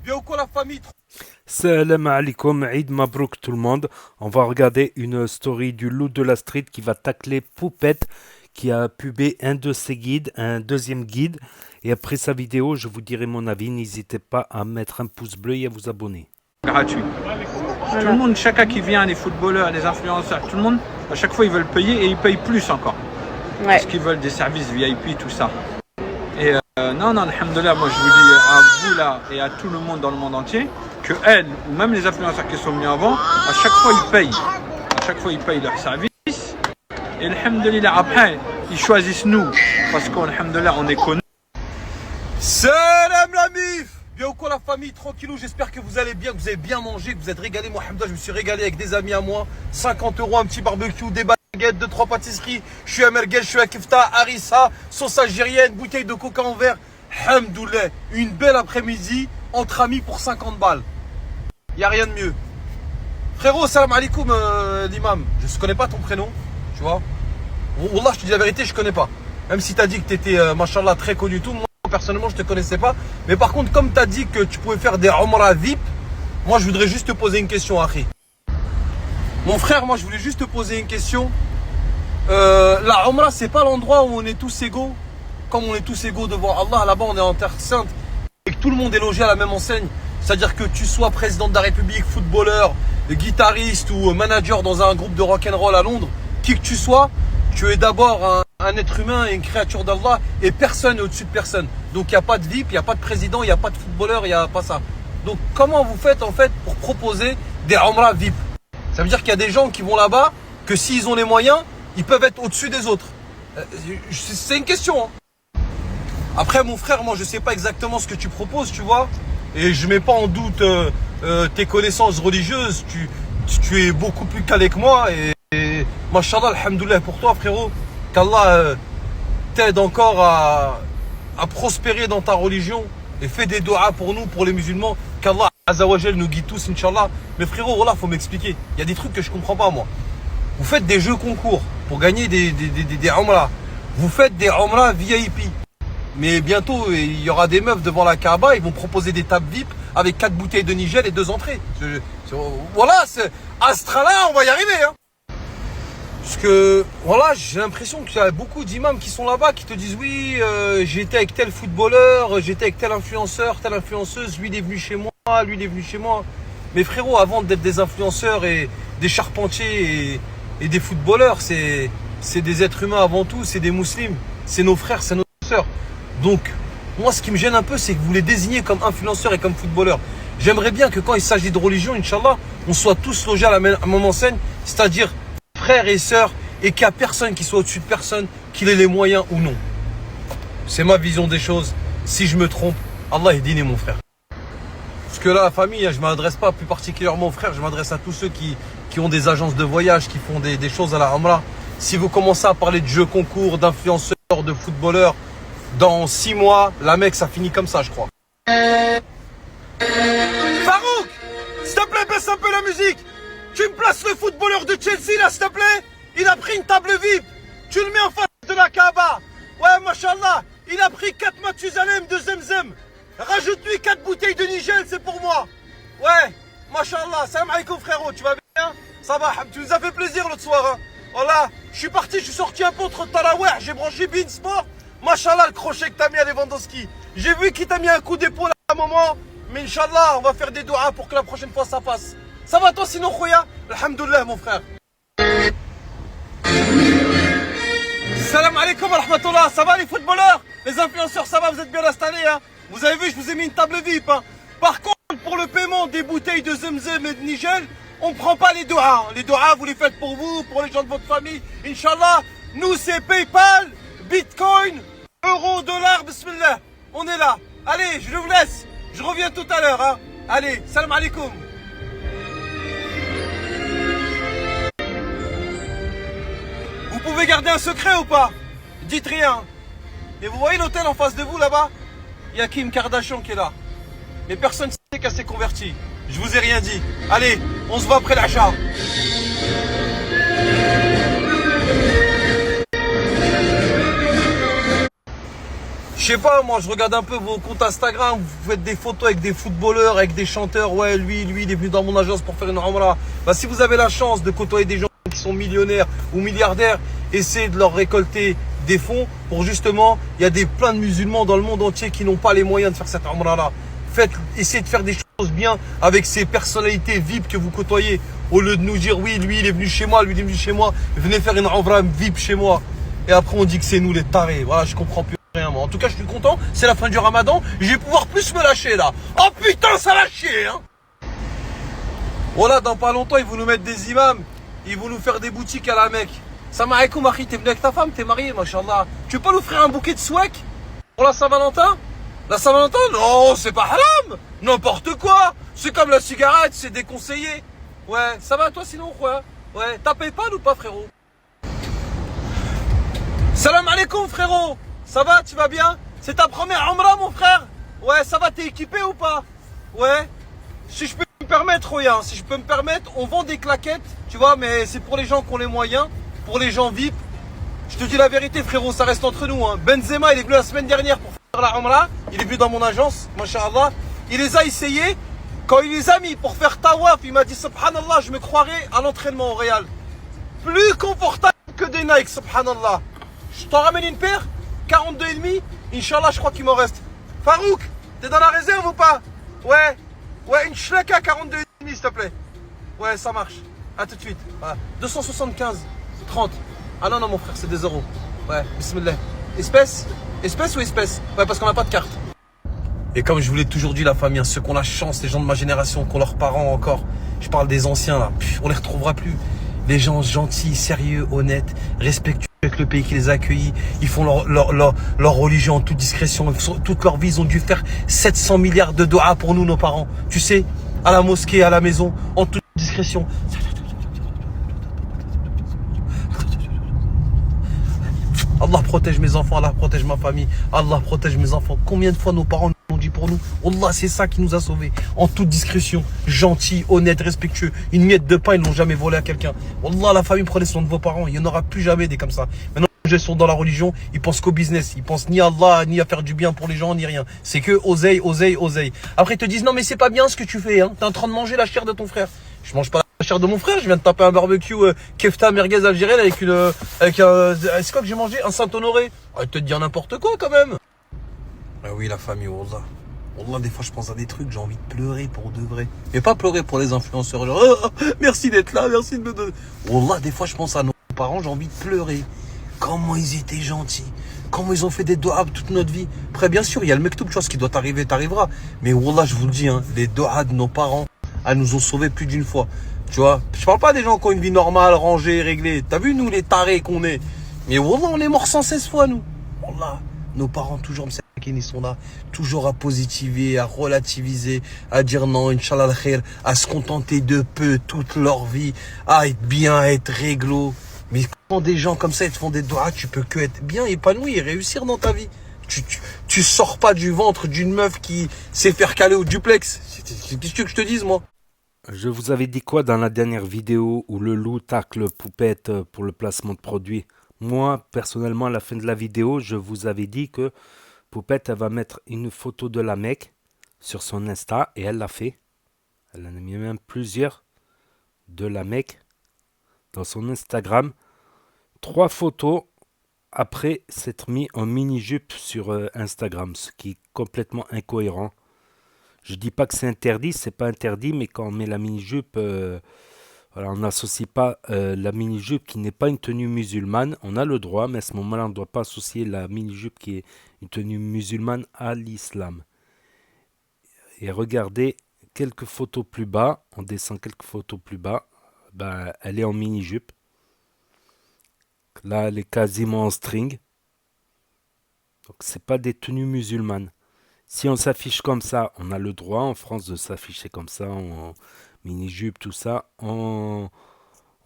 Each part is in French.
Bien ou quoi la famille? Salam alaikum, Eid Mabrouk tout le monde. On va regarder une story du loup de la street qui va tacler Poupette qui a pubé un de ses guides, un deuxième guide. Et après sa vidéo, je vous dirai mon avis. N'hésitez pas à mettre un pouce bleu et à vous abonner. Gratuit. Tout le monde, chacun qui vient, les footballeurs, les influenceurs, tout le monde, à chaque fois ils veulent payer et ils payent plus encore. Ouais. Parce qu'ils veulent des services VIP, tout ça. Et non, alhamdoulilah, moi je vous dis à vous là et à tout le monde dans le monde entier que elles, ou même les influenceurs qui sont venus avant, à chaque fois ils payent. À chaque fois ils payent leurs services. Et alhamdoulilah, après, ils choisissent nous. Parce qu'alhamdoulilah, on est connus. Salam la mif. Bien ou quoi la famille? Tranquillou, j'espère que vous allez bien, que vous avez bien mangé, que vous êtes régalé. Moi, alhamdoulilah, je me suis régalé avec des amis à moi. 50 €, un petit barbecue, des baguettes, 2-3 pâtisseries. Je suis à merguez, je suis à kefta, harissa, sauce algérienne, bouteille de coca en verre. Alhamdoulilah, une belle après-midi entre amis pour 50 balles. Y a rien de mieux. Frérot, salam alaikum l'imam. Je ne connais pas ton prénom, tu vois. Wallah, je te dis la vérité, je connais pas. Même si tu as dit que tu étais, machallah, très connu tout. Moi, personnellement, je te connaissais pas. Mais par contre, comme tu as dit que tu pouvais faire des Umrah VIP, moi, je voudrais juste te poser une question, Akhi. Mon frère, moi, je voulais juste te poser une question. La Umrah, c'est pas l'endroit où on est tous égaux. Comme on est tous égaux devant Allah, là-bas, on est en terre sainte. Et que tout le monde est logé à la même enseigne. C'est-à-dire que tu sois président de la République, footballeur, guitariste ou manager dans un groupe de rock'n'roll à Londres, qui que tu sois, tu es d'abord un être humain et une créature d'Allah et personne n'est au-dessus de personne. Donc il n'y a pas de VIP, il n'y a pas de président, il n'y a pas de footballeur, il n'y a pas ça. Donc comment vous faites en fait pour proposer des Umrah VIP? Ça veut dire qu'il y a des gens qui vont là-bas, que s'ils ont les moyens, ils peuvent être au-dessus des autres. C'est une question. Hein. Après mon frère, moi je sais pas exactement ce que tu proposes, tu vois. Et je mets pas en doute tes connaissances religieuses. Tu es beaucoup plus calé que moi. Et mashallah, alhamdoulilah pour toi, frérot. Qu'Allah t'aide encore à prospérer dans ta religion. Et fais des doigts pour nous, pour les musulmans. Qu'Allah Azzawajal nous guide tous, Inch'Allah. Mais frérot, voilà, faut m'expliquer. Il y a des trucs que je comprends pas, moi. Vous faites des jeux concours pour gagner des Umrah. Vous faites des Umrah VIP. Mais bientôt, il y aura des meufs devant la Kaaba, ils vont proposer des tables VIP avec 4 bouteilles de Nigel et 2 entrées. Voilà, Astra-là, on va y arriver. Hein. Parce que, voilà, j'ai l'impression qu'il y a beaucoup d'imams qui sont là-bas, qui te disent oui, j'étais avec tel footballeur, j'étais avec tel influenceur, telle influenceuse, lui il est venu chez moi, lui il est venu chez moi. Mais frérot, avant d'être des influenceurs et des charpentiers et des footballeurs, c'est des êtres humains avant tout, c'est des musulmans, c'est nos frères, c'est nos sœurs. Donc, moi, ce qui me gêne un peu, c'est que vous les désignez comme influenceurs et comme footballeurs. J'aimerais bien que quand il s'agit de religion, Inch'Allah, on soit tous logés à la même enseigne, c'est-à-dire frères et sœurs, et qu'il n'y a personne qui soit au-dessus de personne, qu'il ait les moyens ou non. C'est ma vision des choses. Si je me trompe, Allah est dîné, mon frère. Parce que là, la famille, je ne m'adresse pas plus particulièrement aux frères, je m'adresse à tous ceux qui ont des agences de voyage, qui font des choses à la Umrah. Si vous commencez à parler de jeux concours, d'influenceurs, de footballeurs, dans 6 mois, la mec, ça finit comme ça, je crois. Farouk, s'il te plaît, baisse un peu la musique. Tu me places le footballeur de Chelsea, là, s'il te plaît. Il a pris une table VIP. Tu le mets en face de la Kaaba. Ouais, machallah. Il a pris 4 Mathusalem de Zemzem. Rajoute-lui 4 bouteilles de Nigel, c'est pour moi. Ouais, machallah. Salam alaikum, frérot. Tu vas bien? Ça va, tu nous as fait plaisir l'autre soir. Hein. Voilà, je suis parti, je suis sorti un peu entre Taraweh. J'ai branché Bein Sport. Machallah, le crochet que t'as mis à Lewandowski. J'ai vu qu'il t'a mis un coup d'épaule à un moment. Mais Inch'Allah, on va faire des doigts pour que la prochaine fois ça passe. Ça va toi sinon, Khoya? Alhamdoulilah, mon frère. Salam alaikum wa rahmatullah. Ça va les footballeurs? Les influenceurs, ça va? Vous êtes bien installés, hein? Vous avez vu, je vous ai mis une table VIP, hein? Par contre, pour le paiement des bouteilles de Zemzem et de Nigel, on ne prend pas les doigts. Les doigts, vous les faites pour vous, pour les gens de votre famille. Inch'Allah, nous c'est PayPal, Bitcoin, euro, dollar, bismillah. On est là. Allez, je vous laisse. Je reviens tout à l'heure. Hein. Allez, salam alaikum. Vous pouvez garder un secret ou pas? Dites rien. Et vous voyez l'hôtel en face de vous là-bas? Il y a Kim Kardashian qui est là. Mais personne ne sait qu'elle s'est convertie. Je vous ai rien dit. Allez, on se voit après l'achat. sais pas, moi je regarde un peu vos comptes Instagram, vous faites des photos avec des footballeurs, avec des chanteurs. Ouais, lui, il est venu dans mon agence pour faire une Umrah. Bah, si vous avez la chance de côtoyer des gens qui sont millionnaires ou milliardaires, essayez de leur récolter des fonds pour justement, il y a plein de musulmans dans le monde entier qui n'ont pas les moyens de faire cette Umrah-là. Essayez de faire des choses bien avec ces personnalités VIP que vous côtoyez. Au lieu de nous dire, oui, lui, il est venu chez moi, lui, il est venu chez moi, venez faire une Umrah VIP chez moi. Et après, on dit que c'est nous les tarés. Voilà, je comprends plus rien, moi. En tout cas, je suis content. C'est la fin du Ramadan. Je vais pouvoir plus me lâcher, là. Oh putain, ça l'a chier, hein. Voilà, dans pas longtemps, ils vont nous mettre des imams. Ils vont nous faire des boutiques à la Mecque. Salam alaikum, Marie, t'es venu avec ta femme, t'es marié, machallah. Tu veux pas nous offrir un bouquet de swag pour la Saint-Valentin? La Saint-Valentin? Non, c'est pas haram. N'importe quoi. C'est comme la cigarette, c'est déconseillé. Ouais, ça va toi sinon, quoi? Ouais, t'as PayPal ou pas, frérot? Salam alaikum, frérot. Ça va, tu vas bien? C'est ta première Umrah, mon frère? Ouais, ça va, t'es équipé ou pas? Ouais. Si je peux me permettre, Royan, si je peux me permettre, on vend des claquettes, tu vois, mais c'est pour les gens qui ont les moyens, pour les gens VIP. Je te dis la vérité, frérot, ça reste entre nous, hein. Benzema, il est venu la semaine dernière pour faire la Umrah. Il est venu dans mon agence, masha'Allah. Il les a essayés. Quand il les a mis pour faire tawaf, il m'a dit, subhanallah, je me croirais à l'entraînement au Real. Plus confortable que des Nike, subhanallah. Je t'en ramène une paire, 42,5. Inch'Allah, je crois qu'il m'en reste. Farouk, t'es dans la réserve ou pas? Ouais. Ouais, une Shlaka 42,5, s'il te plaît. Ouais, ça marche. À tout de suite. Voilà. 275, 30. Ah non, non, mon frère, c'est des euros. Ouais, bismillah. Espèce? Espèce ou espèce? Ouais, parce qu'on n'a pas de carte. Et comme je vous l'ai toujours dit, la famille, hein, ceux qui ont la chance, les gens de ma génération, qui ont leurs parents encore, je parle des anciens là, on les retrouvera plus. Les gens gentils, sérieux, honnêtes, respectueux avec le pays qui les a accueillis. Ils font leur religion en toute discrétion. Toute leur vie, ils ont dû faire 700 milliards de doigts pour nous, nos parents. Tu sais, à la mosquée, à la maison, en toute discrétion. Allah protège mes enfants, Allah protège ma famille, Allah protège mes enfants. Combien de fois nos parents nous ont dit pour nous? Wallah, c'est ça qui nous a sauvés. En toute discrétion, gentil, honnête, respectueux. Une miette de pain, ils l'ont jamais volé à quelqu'un. Wallah, la famille, prenez soin de vos parents. Il n'y en aura plus jamais des comme ça. Maintenant, les gens sont dans la religion, ils pensent qu'au business. Ils pensent ni à Allah, ni à faire du bien pour les gens, ni rien. C'est que oseille, oseille, oseille. Après, ils te disent, non, mais c'est pas bien ce que tu fais, hein. T'es en train de manger la chair de ton frère. Je mange pas la chair de mon frère, je viens de taper un barbecue kefta merguez algérienne avec c'est quoi que j'ai mangé? Un Saint-Honoré. Arrête de te dire n'importe quoi quand même. Ah oui, la famille, Wallah. Wallah, des fois je pense à des trucs, j'ai envie de pleurer pour de vrai. Mais pas pleurer pour les influenceurs, genre merci d'être là, merci de me donner. Wallah, des fois je pense à nos parents, j'ai envie de pleurer. Comment ils étaient gentils. Comment ils ont fait des doigts toute notre vie. Après, bien sûr, il y a le mektoub, tu vois, ce qui doit t'arriver, t'arrivera. Mais Wallah, je vous le dis, hein, les doigts de nos parents, elles nous ont sauvés plus d'une fois. Tu vois, je parle pas des gens qui ont une vie normale, rangée, réglée. T'as vu, nous, les tarés qu'on est. Mais Wallah, on est morts 116 fois, nous. Wallah, nos parents, toujours, ils sont là, toujours à positiver, à relativiser, à dire non, Inch'Allah al-khair, à se contenter de peu toute leur vie, à être bien, à être réglo. Mais quand des gens comme ça, ils te font des doigts, tu peux que être bien épanoui et réussir dans ta vie. Tu sors pas du ventre d'une meuf qui sait faire caler au duplex. C'est ce que je te dise, moi. Je vous avais dit quoi dans la dernière vidéo où le loup tacle Poupette pour le placement de produits? Moi, personnellement, à la fin de la vidéo, je vous avais dit que Poupette, elle va mettre une photo de la Mecque sur son Insta et elle l'a fait. Elle en a mis même plusieurs de la Mecque dans son Instagram. 3 photos après s'être mis en mini-jupe sur Instagram, ce qui est complètement incohérent. Je dis pas que c'est interdit, c'est pas interdit, mais quand on met la mini-jupe, voilà, on n'associe pas la mini-jupe qui n'est pas une tenue musulmane. On a le droit, mais à ce moment-là, on ne doit pas associer la mini-jupe qui est une tenue musulmane à l'islam. Et regardez quelques photos plus bas, on descend quelques photos plus bas, ben, elle est en mini-jupe. Là, elle est quasiment en string. Donc, c'est pas des tenues musulmanes. Si on s'affiche comme ça, on a le droit en France de s'afficher comme ça, en mini-jupe, tout ça. On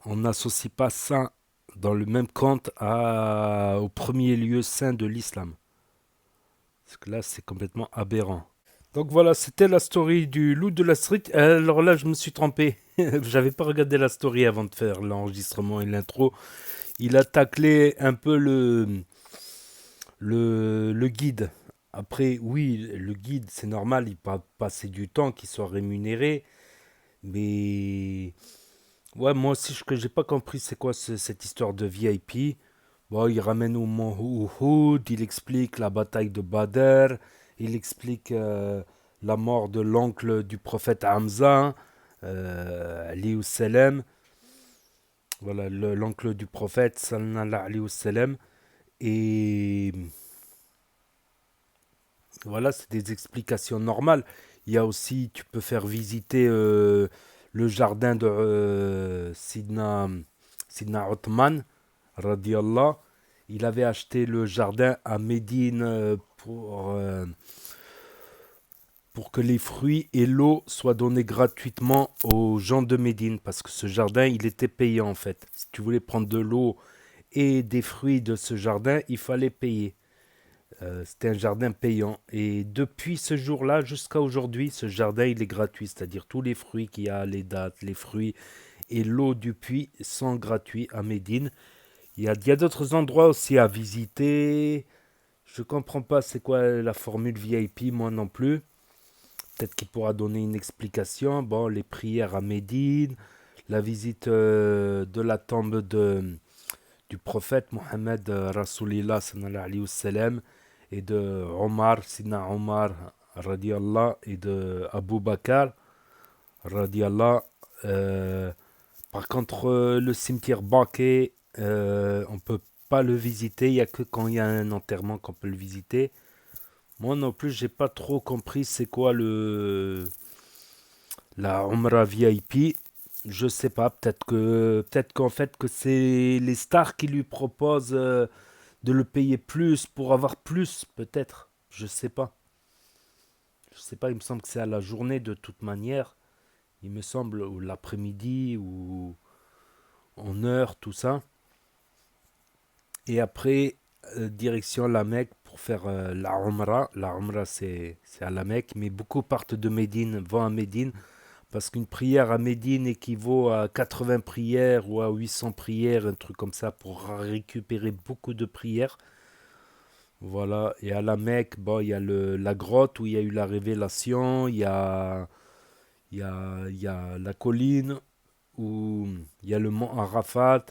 n'associe pas ça dans le même compte au premier lieu saint de l'islam. Parce que là, c'est complètement aberrant. Donc voilà, c'était la story du loup de la street. Alors là, je me suis trompé. J'avais pas regardé la story avant de faire l'enregistrement et l'intro. Il a taclé un peu le guide Après, oui, le guide, c'est normal, il va passer du temps, qu'il soit rémunéré. Mais ouais, moi aussi, ce que j'ai pas compris, c'est quoi cette histoire de VIP. Bon, il ramène au mont Uhud, il explique la bataille de Badr, il explique la mort de l'oncle du prophète Hamza, alayhi salam. Voilà, l'oncle du prophète, sallallahu alayhi wa sallam. Et voilà, c'est des explications normales. Il y a aussi, tu peux faire visiter le jardin de Sidna Othman, radiallah. Il avait acheté le jardin à Médine pour que les fruits et l'eau soient donnés gratuitement aux gens de Médine. Parce que ce jardin, il était payant en fait. Si tu voulais prendre de l'eau et des fruits de ce jardin, il fallait payer. C'était un jardin payant. Et depuis ce jour-là jusqu'à aujourd'hui, ce jardin, il est gratuit. C'est-à-dire tous les fruits qu'il y a, les dattes, les fruits et l'eau du puits sont gratuits à Médine. Il y a d'autres endroits aussi à visiter. Je comprends pas c'est quoi la formule VIP, moi non plus. Peut-être qu'il pourra donner une explication. Bon, les prières à Médine, la visite de la tombe du prophète Mohammed Rasoulillah sallallahu alayhi wa sallam, et de Omar, Sidna Omar radiallah, et de Abu Bakr radiallah. Euh, Par contre, le cimetière Baqi, on peut pas le visiter. Il y a que quand il y a un enterrement qu'on peut le visiter. Moi non plus, j'ai pas trop compris c'est quoi la Umrah VIP. Je sais pas, peut-être qu'en fait que c'est les stars qui lui proposent de le payer plus pour avoir plus, peut-être. Je sais pas. Je sais pas, il me semble que c'est à la journée de toute manière. Il me semble, ou l'après-midi, ou en heure, tout ça. Et après, direction la Mecque pour faire la Umrah. La Umrah, c'est à la Mecque, mais beaucoup partent de Médine, vont à Médine, parce qu'une prière à Médine équivaut à 80 prières ou à 800 prières, un truc comme ça, pour récupérer beaucoup de prières. Voilà, et à la Mecque, bon, il y a la grotte où il y a eu la révélation, il y a la colline où il y a le mont Arafat,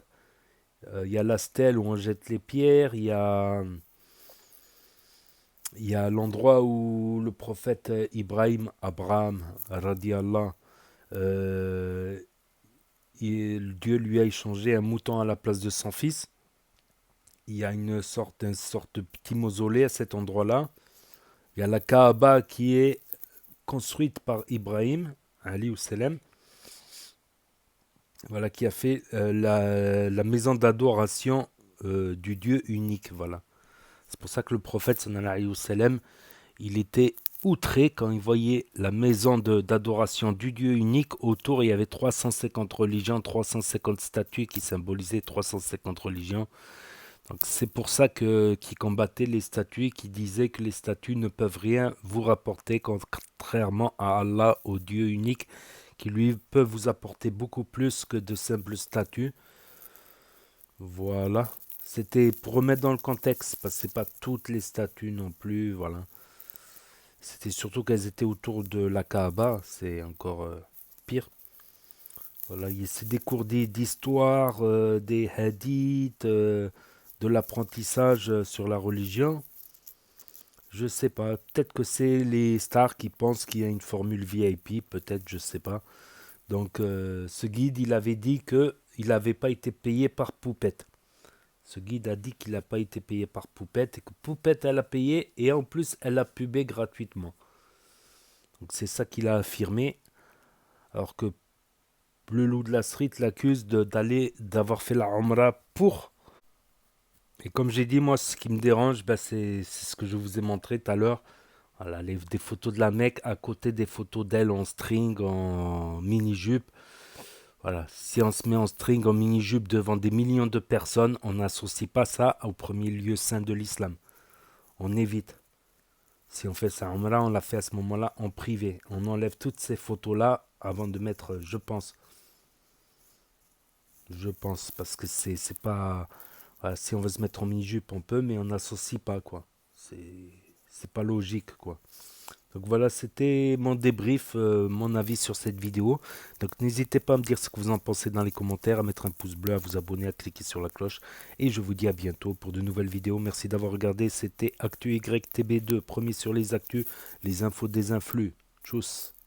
il y a la stèle où on jette les pierres, il y a l'endroit où le prophète Ibrahim, Abraham, radiallah, euh, Dieu lui a échangé un mouton à la place de son fils. Il y a une sorte de petit mausolée à cet endroit-là. Il y a la Kaaba qui est construite par Ibrahim, Ali salam, voilà, qui a fait la maison d'adoration du Dieu unique. Voilà. C'est pour ça que le prophète, sallallahu alayhi wa sallam, il était outré quand il voyait la maison d'adoration du Dieu unique. Autour, il y avait 350 religions, 350 statues qui symbolisaient 350 religions. Donc c'est pour ça qu'ils combattaient les statues, qui disaient que les statues ne peuvent rien vous rapporter, contrairement à Allah, au Dieu unique, qui lui peut vous apporter beaucoup plus que de simples statues. Voilà. C'était pour remettre dans le contexte, parce que c'est pas toutes les statues non plus, voilà. C'était surtout qu'elles étaient autour de la Kaaba, c'est encore pire. Voilà, c'est des cours d'histoire, des hadiths, de l'apprentissage sur la religion. Je sais pas, peut-être que c'est les stars qui pensent qu'il y a une formule VIP, peut-être, je sais pas. Donc ce guide, il avait dit que il n'avait pas été payé par Poupette. Ce guide a dit qu'il n'a pas été payé par Poupette et que Poupette, elle a payé et en plus, elle a pubé gratuitement. Donc c'est ça qu'il a affirmé, alors que le loup de la street l'accuse d'avoir fait la Umrah pour. Et comme j'ai dit, moi, ce qui me dérange, ben, c'est ce que je vous ai montré tout à l'heure. Voilà, des photos de la Mecque à côté des photos d'elle en string, en mini-jupe. Voilà, si on se met en string, en mini-jupe devant des millions de personnes, on n'associe pas ça au premier lieu saint de l'islam. On évite. Si on fait ça, on l'a fait à ce moment-là en privé. On enlève toutes ces photos-là avant de mettre, je pense. Je pense, parce que c'est pas. Voilà, si on veut se mettre en mini-jupe, on peut, mais on n'associe pas, quoi. c'est pas logique, quoi. Donc voilà, c'était mon débrief, mon avis sur cette vidéo. Donc n'hésitez pas à me dire ce que vous en pensez dans les commentaires, à mettre un pouce bleu, à vous abonner, à cliquer sur la cloche. Et je vous dis à bientôt pour de nouvelles vidéos. Merci d'avoir regardé. C'était Actu YTB2, premier sur les actus, les infos des influx. Tchuss.